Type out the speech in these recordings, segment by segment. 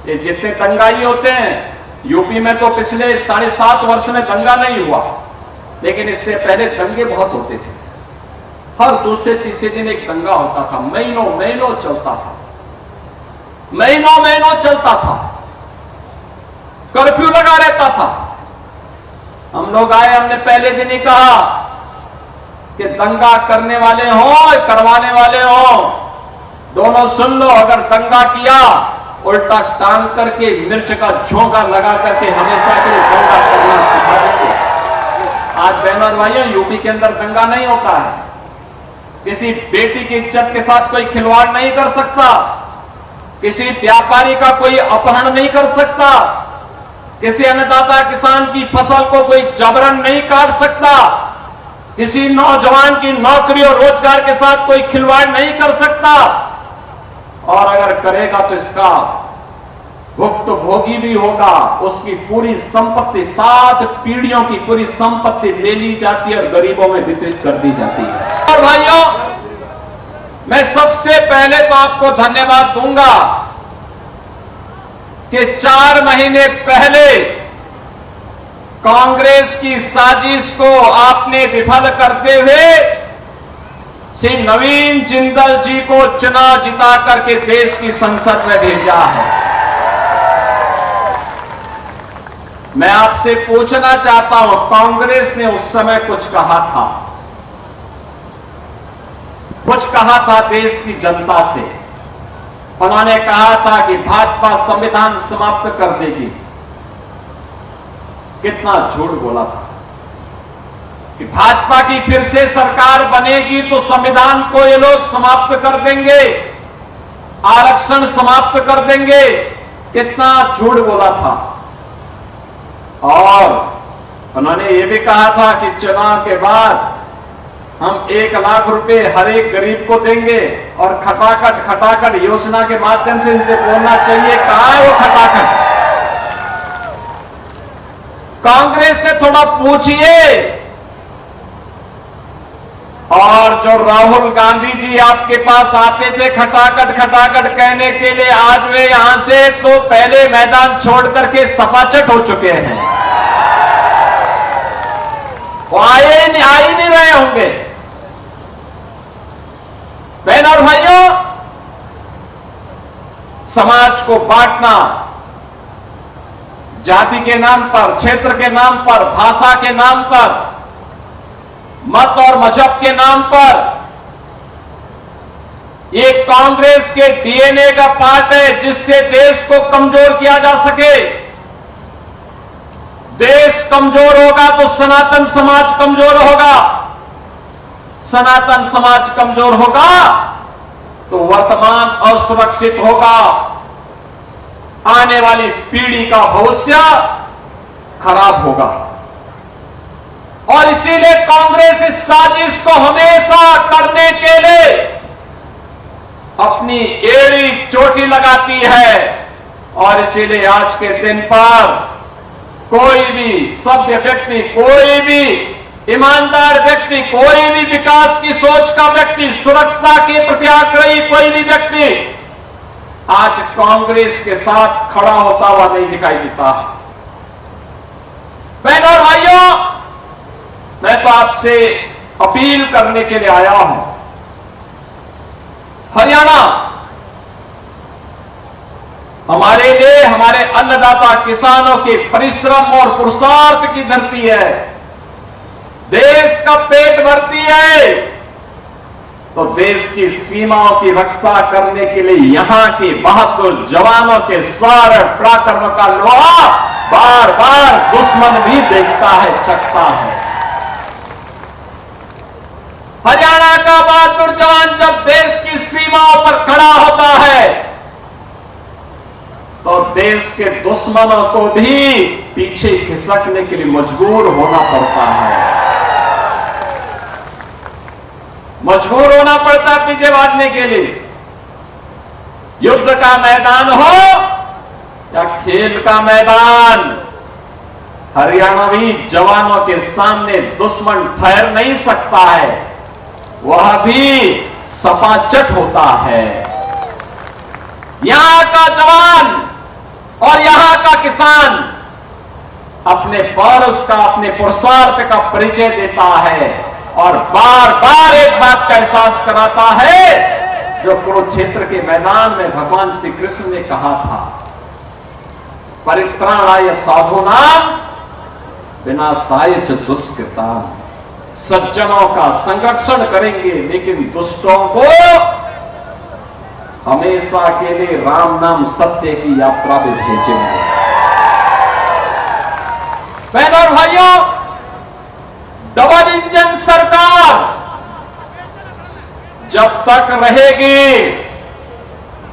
ये जितने दंगाई होते हैं, यूपी में तो पिछले 7.5 वर्ष में दंगा नहीं हुआ, लेकिन इससे पहले दंगे बहुत होते थे। हर दूसरे तीसरे दिन एक दंगा होता था, महीनों महीनों चलता था, महीनों महीनों चलता था, कर्फ्यू लगा रहता था। हम लोग आए, हमने पहले दिन ही कहा कि दंगा करने वाले हो, करवाने वाले हो, दोनों सुन लो। अगर दंगा किया, उल्टा टांग करके मिर्च का झोंका लगा करके हमेशा के लिए दंगा करना सिखा देंगे। आज बहनों और भाइयों, यूपी के अंदर दंगा नहीं होता है। किसी बेटी की इज्जत के साथ कोई खिलवाड़ नहीं कर सकता, किसी व्यापारी का कोई अपहरण नहीं कर सकता, किसी अन्नदाता किसान की फसल को कोई जबरन नहीं काट सकता, किसी नौजवान की नौकरी और रोजगार के साथ कोई खिलवाड़ नहीं कर सकता। और अगर करेगा तो इसका भुक्तभोगी भी होगा। उसकी पूरी संपत्ति, 7 पीढ़ियों की पूरी संपत्ति ले ली जाती है और गरीबों में वितरित कर दी जाती है। और भाइयों, मैं सबसे पहले तो आपको धन्यवाद दूंगा कि 4 महीने पहले कांग्रेस की साजिश को आपने विफल करते हुए श्री नवीन जिंदल जी को चुनाव जिता करके देश की संसद में भेजा है। मैं आपसे पूछना चाहता हूं, कांग्रेस ने उस समय कुछ कहा था, देश की जनता से। उन्होंने कहा था कि भाजपा संविधान समाप्त कर देगी। कितना झूठ बोला था कि भाजपा की फिर से सरकार बनेगी तो संविधान को ये लोग समाप्त कर देंगे, आरक्षण समाप्त कर देंगे। कितना झूठ बोला था। और उन्होंने ये भी कहा था कि चुनाव के बाद हम 1 लाख रुपए हर एक गरीब को देंगे और खटाखट योजना के माध्यम से इनसे बोलना चाहिए, कहां है वो खटाखट। कांग्रेस से थोड़ा पूछिए। और जो राहुल गांधी जी आपके पास आते थे खटाखट कहने के लिए, आज वे यहां से तो पहले मैदान छोड़ करके सपाचट हो चुके हैं। वो आ ही नहीं रहे होंगे। बहन और भाइयों, समाज को बांटना, जाति के नाम पर, क्षेत्र के नाम पर, भाषा के नाम पर, मत और मजहब के नाम पर, ये कांग्रेस के डीएनए का पार्ट है, जिससे देश को कमजोर किया जा सके। देश कमजोर होगा तो सनातन समाज कमजोर होगा, सनातन समाज कमजोर होगा तो वर्तमान असुरक्षित होगा, आने वाली पीढ़ी का भविष्य खराब होगा। और इसीलिए कांग्रेस इस साजिश को हमेशा करने के लिए अपनी एड़ी चोटी लगाती है। और इसीलिए आज के दिन पर कोई भी सभ्य व्यक्ति, कोई भी ईमानदार व्यक्ति, कोई भी विकास की सोच का व्यक्ति, सुरक्षा के प्रति आग्रही कोई भी व्यक्ति आज कांग्रेस के साथ खड़ा होता हुआ नहीं दिखाई देता। बहनों और भाइयों, मैं तो आपसे अपील करने के लिए आया हूं। हरियाणा हमारे लिए, हमारे अन्नदाता किसानों के परिश्रम और पुरुषार्थ की धरती है, देश का पेट भरती है। तो देश की सीमाओं की रक्षा करने के लिए यहां के बहादुर जवानों के सारे पराक्रम का लोहा बार बार दुश्मन भी देखता है, चखता है। हरियाणा का बहादुर जवान जब देश की सीमाओं पर खड़ा होता है तो देश के दुश्मनों को भी पीछे खिसकने के लिए मजबूर होना पड़ता है, मजबूर होना पड़ता है पीछे भागने के लिए। युद्ध का मैदान हो या खेल का मैदान, हरियाणवी जवानों के सामने दुश्मन ठहर नहीं सकता है, वह भी सपाचट होता है। यहां का जवान किसान अपने पौरुष का, अपने पुरुषार्थ का परिचय देता है और बार बार एक बात का एहसास कराता है जो कुरुक्षेत्र के मैदान में भगवान श्री कृष्ण ने कहा था, परित्राणाय साधूनां विनाशाय च दुष्कृतां। सज्जनों का संरक्षण करेंगे लेकिन दुष्टों को हमेशा के लिए राम नाम सत्य की यात्रा में भेजेंगे। बहनों और भाइयों, डबल इंजन सरकार जब तक रहेगी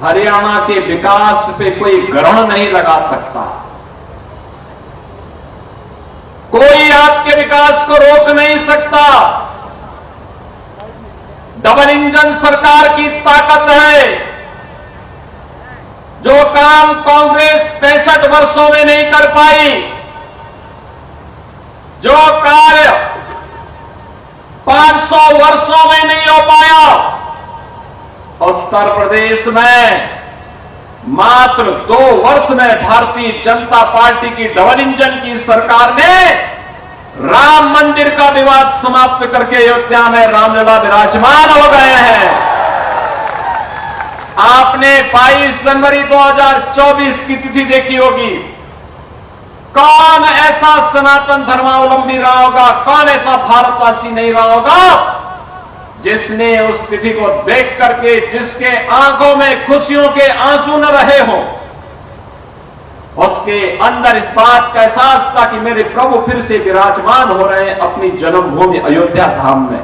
हरियाणा के विकास पे कोई ग्रहण नहीं लगा सकता, कोई आपके विकास को रोक नहीं सकता। डबल इंजन सरकार की ताकत है। जो काम कांग्रेस 65 वर्षों में नहीं कर पाई, जो कार्य 500 वर्षों में नहीं हो पाया, उत्तर प्रदेश में मात्र 2 वर्ष में भारतीय जनता पार्टी की डबल इंजन की सरकार ने राम मंदिर का विवाद समाप्त करके अयोध्या में रामलला विराजमान हो गए हैं। आपने 22 जनवरी 2024 की तिथि देखी होगी। कौन ऐसा सनातन धर्मावलंबी रहा होगा, कौन ऐसा भारतवासी नहीं रहा होगा जिसने उस तिथि को देख करके, जिसके आंखों में खुशियों के आंसू न रहे हों, उसके अंदर इस बात का एहसास था कि मेरे प्रभु फिर से विराजमान हो रहे हैं अपनी जन्मभूमि अयोध्या धाम में।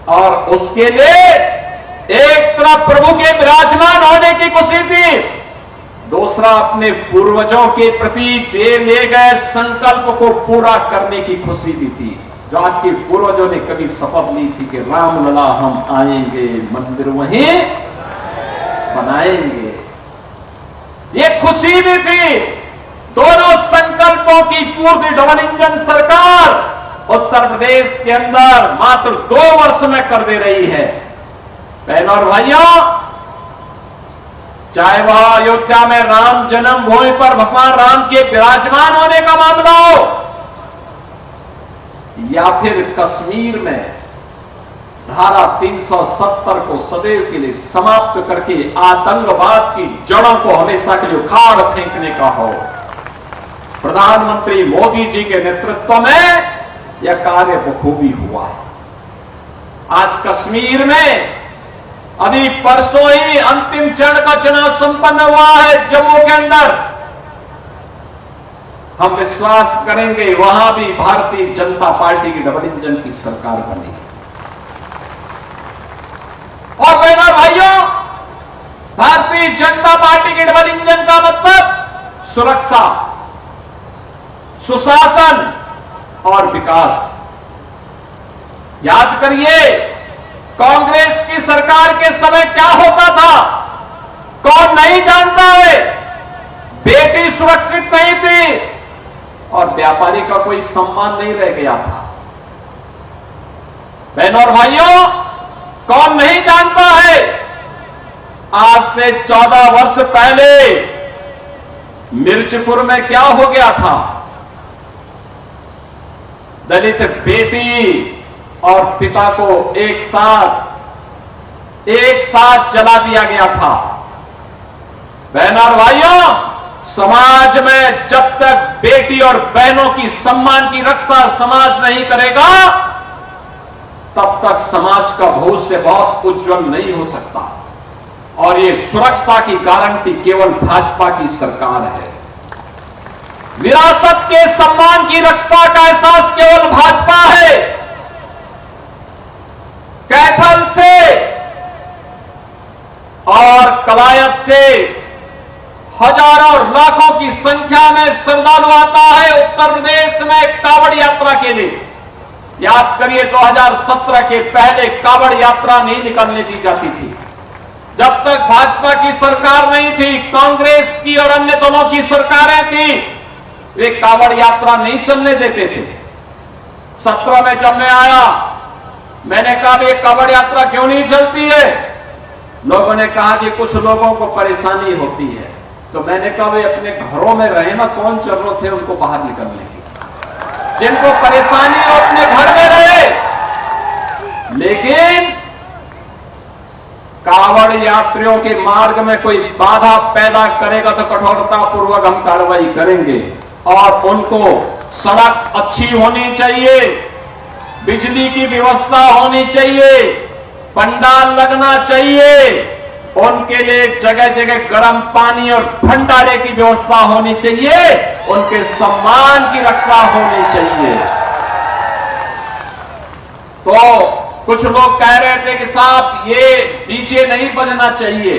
और उसके लिए एक तरफ प्रभु के विराजमान होने की खुशी थी, दूसरा अपने पूर्वजों के प्रति लिए गए संकल्प को पूरा करने की खुशी भी थी। जो आपके पूर्वजों ने कभी शपथ ली थी कि रामलला हम आएंगे, मंदिर वहीं बनाएंगे, ये खुशी भी थी। दोनों संकल्पों की पूर्ति डबल इंजन सरकार उत्तर प्रदेश के अंदर मात्र 2 वर्ष में कर दे रही है। बहनों और भाइयों, चाहे वह अयोध्या में राम जन्मभूमि पर भगवान राम के विराजमान होने का मामला हो, या फिर कश्मीर में धारा 370 को सदैव के लिए समाप्त करके आतंकवाद की जड़ों को हमेशा के लिए उखाड़ फेंकने का हो, प्रधानमंत्री मोदी जी के नेतृत्व में यह कार्य बखूबी हुआ है। आज कश्मीर में अभी परसों ही अंतिम चरण का चुनाव संपन्न हुआ है जम्मू के अंदर। हम विश्वास करेंगे वहां भी भारतीय जनता पार्टी की डबल इंजन की सरकार बनेगी। और बहनों भाइयों, भारतीय जनता पार्टी की डबल इंजन का मतलब सुरक्षा, सुशासन और विकास। याद करिए, कांग्रेस की सरकार के समय क्या होता था, कौन नहीं जानता है। बेटी सुरक्षित नहीं थी और व्यापारी का कोई सम्मान नहीं रह गया था। बहनों और भाइयों, कौन नहीं जानता है, आज से 14 वर्ष पहले मिर्चपुर में क्या हो गया था। दलित बेटी और पिता को एक साथ जला दिया गया था। बहनों और भाइयों, समाज में जब तक बेटी और बहनों की सम्मान की रक्षा समाज नहीं करेगा, तब तक समाज का भविष्य बहुत उज्जवल नहीं हो सकता। और ये सुरक्षा की गारंटी केवल भाजपा की सरकार है। विरासत के सम्मान की रक्षा का एहसास केवल भाजपा है। कैथल से और कलायत से हजारों और लाखों की संख्या में श्रद्धालु आता है उत्तर प्रदेश में कावड़ यात्रा के लिए। याद करिए, 2017 के पहले कावड़ यात्रा नहीं निकलने दी जाती थी। जब तक भाजपा की सरकार नहीं थी, कांग्रेस की और अन्य दलों की सरकारें थी, वे कावड़ यात्रा नहीं चलने देते थे। 17 में जब मैं आया, मैंने कहा ये कावड़ यात्रा क्यों नहीं चलती है। लोगों ने कहा कि कुछ लोगों को परेशानी होती है। तो मैंने कहा वे अपने घरों में रहे ना, कौन जरूरत है उनको बाहर निकलने की। जिनको परेशानी हो अपने घर में रहे, लेकिन कावड़ यात्रियों के मार्ग में कोई बाधा पैदा करेगा तो कठोरता पूर्वक हम कार्रवाई करेंगे। और उनको सड़क अच्छी होनी चाहिए, बिजली की व्यवस्था होनी चाहिए, पंडाल लगना चाहिए, उनके लिए जगह जगह गर्म पानी और भंडारे की व्यवस्था होनी चाहिए, उनके सम्मान की रक्षा होनी चाहिए। तो कुछ लोग कह रहे थे कि साहब ये डीजे नहीं बजना चाहिए,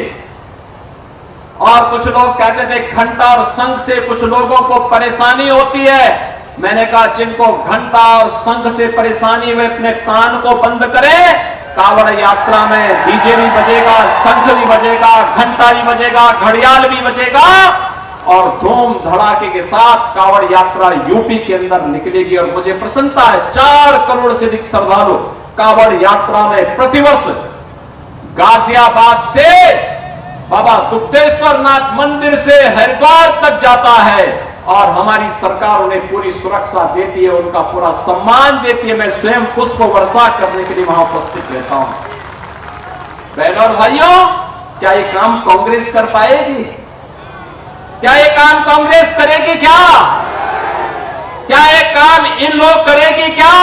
और कुछ लोग कहते थे घंटा और शंख से कुछ लोगों को परेशानी होती है। मैंने कहा जिनको घंटा और शंख से परेशानी हुए अपने कान को बंद करें। कावड़ यात्रा में डीजे भी बजेगा, शंख भी बजेगा, घंटा भी बजेगा, घड़ियाल भी बजेगा, और धूम धड़ाके के साथ कावड़ यात्रा यूपी के अंदर निकलेगी। और मुझे प्रसन्नता है 4 करोड़ से अधिक श्रद्धालु कावड़ यात्रा में प्रतिवर्ष गाजियाबाद से बाबा दुग्धेश्वर नाथ मंदिर से हरिद्वार तक जाता है, और हमारी सरकार उन्हें पूरी सुरक्षा देती है, उनका पूरा सम्मान देती है। मैं स्वयं पुष्प वर्षा करने के लिए वहां उपस्थित रहता हूं। बहनों और भाइयों, क्या ये काम कांग्रेस कर पाएगी? क्या ये काम कांग्रेस करेगी? क्या ये काम इन लोग करेगी? क्या